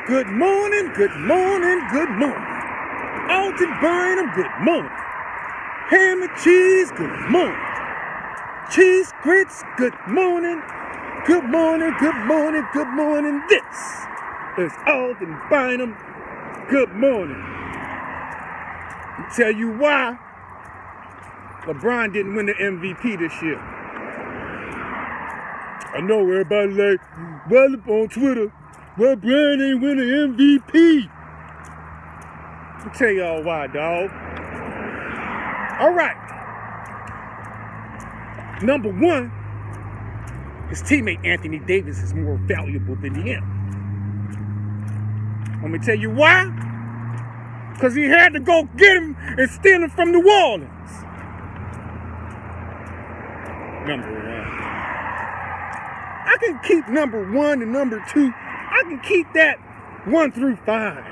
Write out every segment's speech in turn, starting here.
Good morning, good morning, good morning. Alton Bynum, good morning. Ham and cheese, good morning. Cheese grits, good morning. Good morning, good morning, good morning. This is Alton Bynum, good morning. I'll tell you why LeBron didn't win the MVP this year. I know everybody like, well, on Twitter, well, Brian ain't win the MVP. I'll tell y'all why, dog. All right. Number one, his teammate Anthony Davis is more valuable than him. Let me tell you why. Because he had to go get him and steal him from New Orleans. Number one. I can keep number one and number two. I can keep that 1 through 5.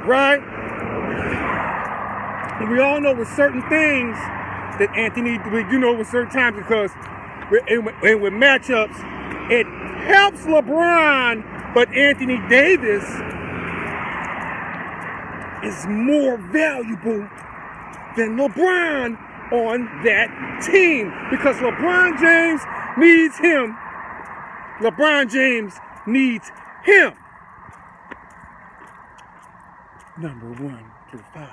Right? And we all know with certain things that Anthony, with certain times, because with matchups, it helps LeBron, but Anthony Davis is more valuable than LeBron on that team, because LeBron James needs him. LeBron James needs him. Number 1 through 5.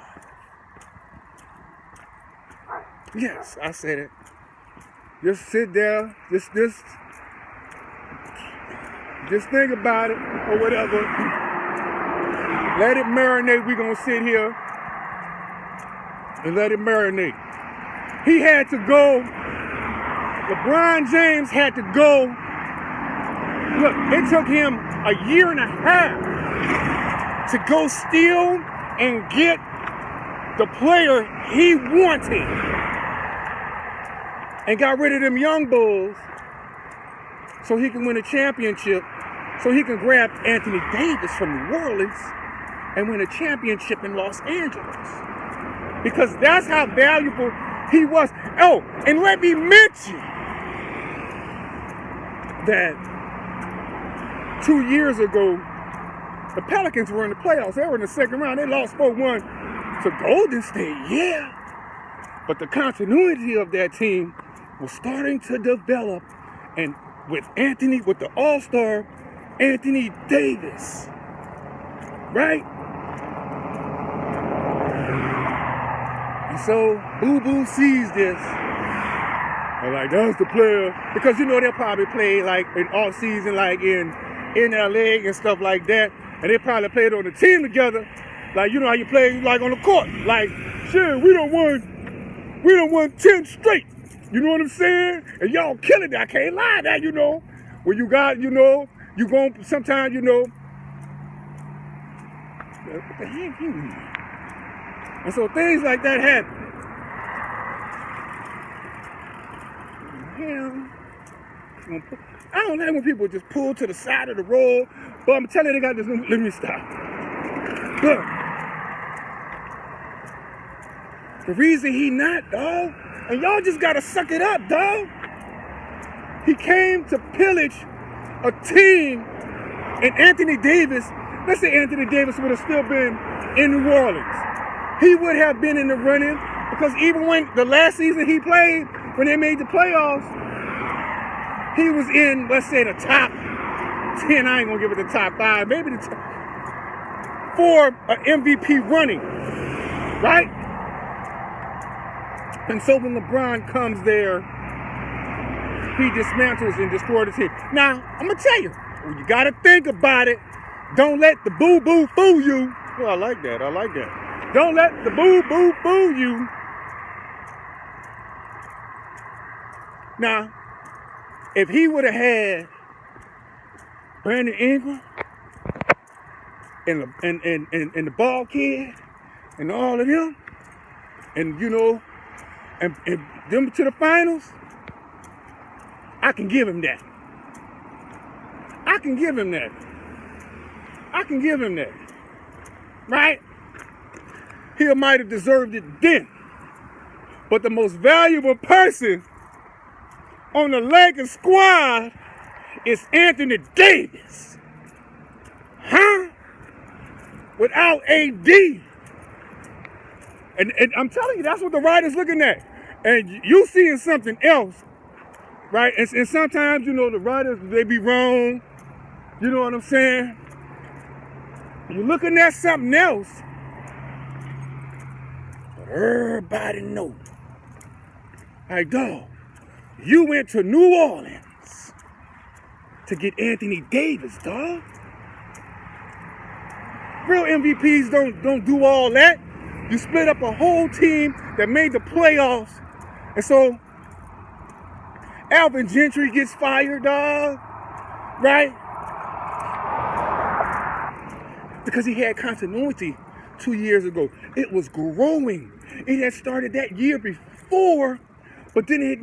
Yes, I said it. Just sit there. Just think about it or whatever. Let it marinate. We're going to sit here and let it marinate. He had to go. LeBron James had to go. Look, it took him a year and a half to go steal and get the player he wanted. And got rid of them young bulls so he can win a championship, so he can grab Anthony Davis from New Orleans and win a championship in Los Angeles. Because that's how valuable he was. Oh, and let me mention that 2 years ago, the Pelicans were in the playoffs. They were in the second round. They lost 4-1 to Golden State, yeah. But the continuity of that team was starting to develop, and with the all-star Anthony Davis, right? And so Boo Boo sees this. I'm like, that's the player, because they'll probably play like in off season, like in LA and stuff like that, and they probably played on the team together, like how you play like on the court, like shit, we don't won 10 straight. You know what I'm saying? And y'all killing it. I can't lie that, when you got, you gon' sometimes, what the heck? And so things like that happen. I don't like when people just pull to the side of the road, but I'm telling you, they got this. Let me stop. Look. The reason he not, dog, and y'all just gotta suck it up, dog. He came to pillage a team, and Anthony Davis, let's say Anthony Davis would have still been in New Orleans. He would have been in the running, because even when the last season he played, when they made the playoffs, he was in, let's say, the top 10. I ain't gonna give it the top 5, maybe the top 4 MVP running, right? And so when LeBron comes there, he dismantles and destroys the team. Now, I'm going to tell you, you got to think about it. Don't let the boo-boo fool you. Oh, I like that. Don't let the boo-boo fool you. Now, if he would have had Brandon Ingram and the ball kid and all of them, and and them to the finals, I can give him that. Right? He might have deserved it then. But the most valuable person on the Lakers squad is Anthony Davis. Huh? Without AD. And I'm telling you, that's what the writer's looking at. And you seeing something else, right? And sometimes, you know, the writers, they be wrong. You know what I'm saying? You're looking at something else. But everybody knows. Like, dog, you went to New Orleans to get Anthony Davis, dog. Real MVPs don't do all that. You split up a whole team that made the playoffs. And so, Alvin Gentry gets fired, dog. Right? Because he had continuity 2 years ago. It was growing. It had started that year before. But then,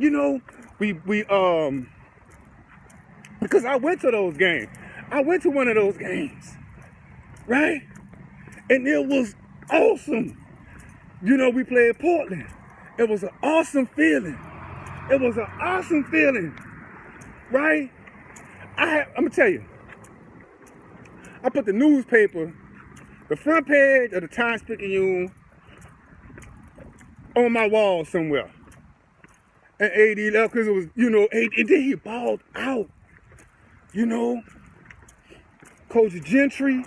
because I went to those games. I went to one of those games. Right? And it was awesome. You know, we played Portland. It was an awesome feeling. It was an awesome feeling. Right? I'm going to tell you. I put the newspaper, the front page of the Times-Picayune, on my wall somewhere. And AD left because it was, you know, AD, and then he balled out. You know, Coach Gentry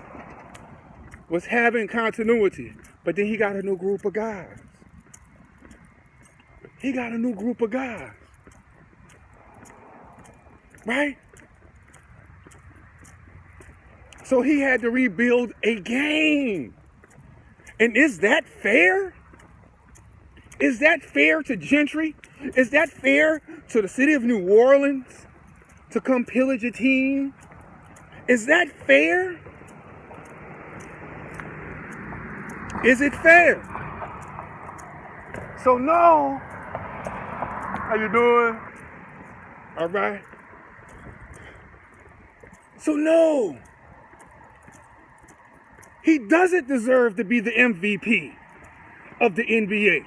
was having continuity, but then he got a new group of guys. He got a new group of guys. Right? So he had to rebuild a game. And is that fair? Is that fair to Gentry? Is that fair to the city of New Orleans to come pillage a team? Is that fair? Is it fair? So no. How you doing? All right. So no. He doesn't deserve to be the MVP of the NBA.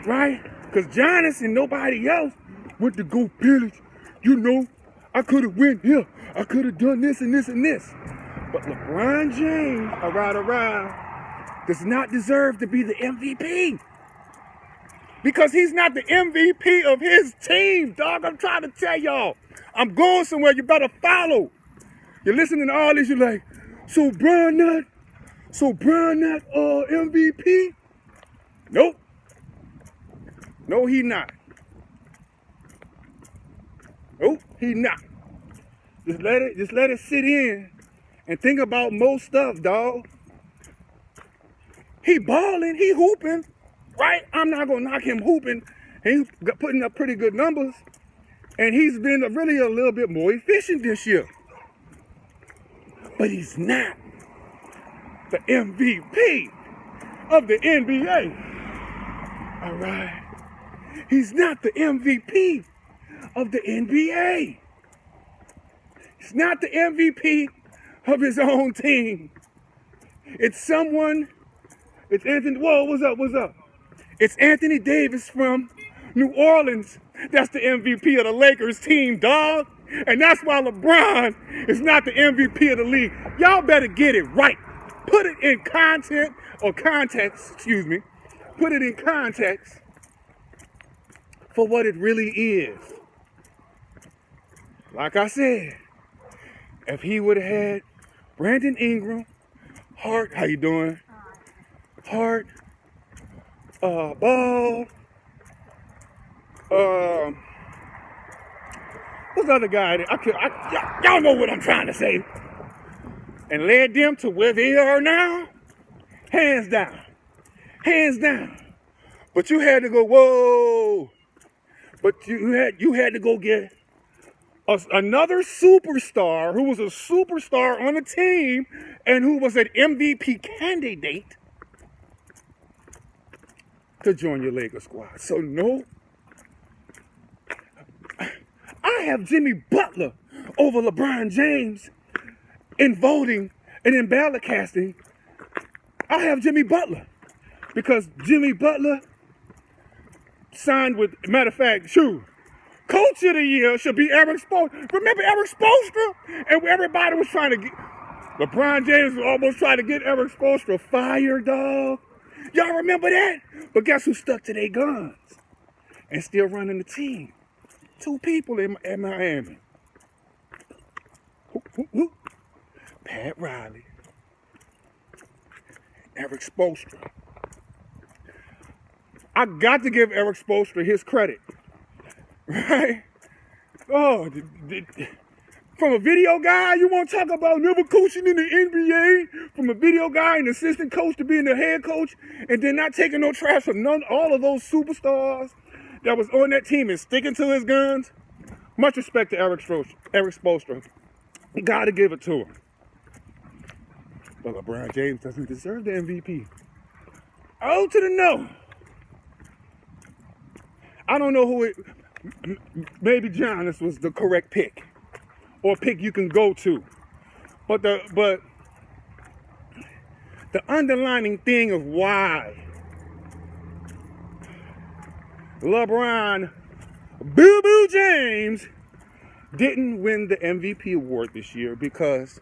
Right? Because Giannis and nobody else went to go pillage. You know, I could have went here. I could have done this and this and this. But LeBron James, does not deserve to be the MVP. Because he's not the MVP of his team, dog. I'm trying to tell y'all. I'm going somewhere. You better follow. You're listening to all this. You're like, so Bron not MVP? Nope. No, he not. Nope, he not. Just let it sit in and think about most stuff, dog. He balling, he hooping, right? I'm not gonna knock him hooping. He's putting up pretty good numbers, and he's been really a little bit more efficient this year. But he's not the MVP of the NBA. All right. He's not the MVP of the NBA. He's not the MVP of his own team. It's Anthony, whoa, what's up? It's Anthony Davis from New Orleans. That's the MVP of the Lakers team, dog. And that's why LeBron is not the MVP of the league. Y'all better get it right. Put it in context. Put it in context for what it really is. Like I said, if he would have had Brandon Ingram, Hart, how you doing? Hart, Ball, what's the other guy? Y'all know what I'm trying to say. And led them to where they are now, hands down. But you had to go, whoa. But you had to go get another superstar who was a superstar on the team and who was an MVP candidate to join your Lakers squad. So no, I have Jimmy Butler over LeBron James in voting and in ballot casting. I have Jimmy Butler because Jimmy Butler signed with, matter of fact, Coach of the Year should be Eric Spoelstra. Remember Eric Spoelstra? And everybody was trying to LeBron James almost tried to get Eric Spoelstra fired, dog. Y'all remember that? But guess who stuck to their guns and still running the team? 2 people in Miami. Pat Riley, Eric Spoelstra. I got to give Eric Spoelstra his credit, right? Oh, from a video guy, you want to talk about never coaching in the NBA? From a video guy and assistant coach to being the head coach, and then not taking no trash from all of those superstars that was on that team and sticking to his guns. Much respect to Eric Spoelstra. Got to give it to him. But LeBron James doesn't deserve the MVP. Oh, to the no. I don't know who it. Maybe Giannis was the correct pick, or pick you can go to. But the underlining thing of why LeBron Boo Boo James didn't win the MVP award this year, because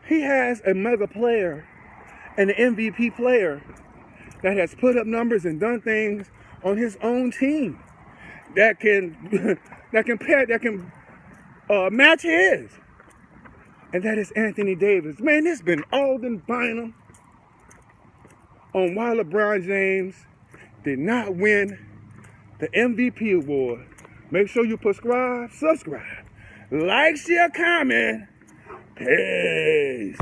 he has a mega player and an MVP player that has put up numbers and done things on his own team that can match his, and that is Anthony Davis. Man, it's been Alden Bynum on why LeBron James did not win the MVP award. Make sure you subscribe, like, share, comment. Peace.